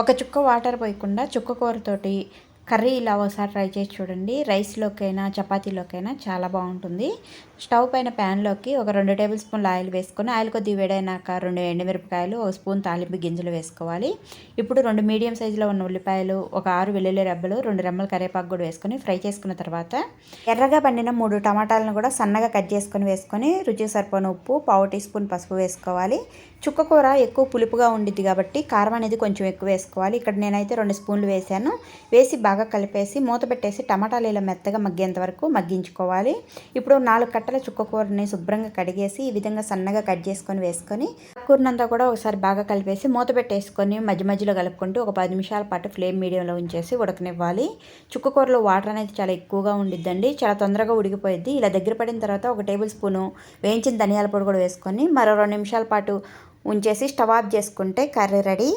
ఒక చుక్క వాటర్ పోయకుండా చుక్క కూరతోటి కర్రీ ఇలా ఒకసారి ట్రై చేసి చూడండి. రైస్లోకైనా చపాతీలోకైనా చాలా బాగుంటుంది. స్టవ్ పైన ప్యాన్లోకి ఒక 2 టేబుల్ స్పూన్ల ఆయిల్ వేసుకొని ఆయిల్ కొద్దిగా వేడైనాక 2 ఎండుమిరపకాయలు, 1 స్పూన్ తాలింపు గింజలు వేసుకోవాలి. ఇప్పుడు 2 మీడియం సైజులో ఉన్న ఉల్లిపాయలు, ఒక 6 వెల్లుల్లి రెబ్బలు, 2 రెమ్మల కరివేపాకు కూడా వేసుకొని ఫ్రై చేసుకున్న తర్వాత ఎర్రగా పండిన 3 టమాటాలను కూడా సన్నగా కట్ వేసుకొని రుచికి సరిపోయిన ఉప్పు, 1/2 టీ స్పూన్ పసుపు వేసుకోవాలి. చుక్క కూర ఎక్కువ పులుపుగా ఉండిద్ది కాబట్టి కారం అనేది కొంచెం ఎక్కువ వేసుకోవాలి. ఇక్కడ నేనైతే 2 స్పూన్లు వేసాను. వేసి బాగా కలిపేసి మూత పెట్టేసి టమాటాలు ఇలా మెత్తగా మగ్గేంత వరకు మగ్గించుకోవాలి. ఇప్పుడు 4 కట్టల చుక్క కూరని శుభ్రంగా కడిగేసి ఈ విధంగా సన్నగా కట్ చేసుకొని వేసుకొని కూరనంతా కూడా ఒకసారి బాగా కలిపేసి మూత పెట్టేసుకొని మధ్య మధ్యలో కలుపుకుంటూ ఒక 10 నిమిషాల పాటు ఫ్లేమ్ మీడియంలో ఉంచేసి ఉడకనివ్వాలి. చుక్క కూరలో వాటర్ అనేది చాలా ఎక్కువగా ఉండిద్దండి, చాలా తొందరగా ఉడికిపోయిద్ది. ఇలా దగ్గర పడిన తర్వాత 1 టేబుల్ స్పూను వేయించిన ధనియాల పొడి కూడా వేసుకొని మరో 2 నిమిషాల పాటు ఉంచేసి స్టవ్ ఆఫ్ చేసుకుంటే కర్రీ రెడీ.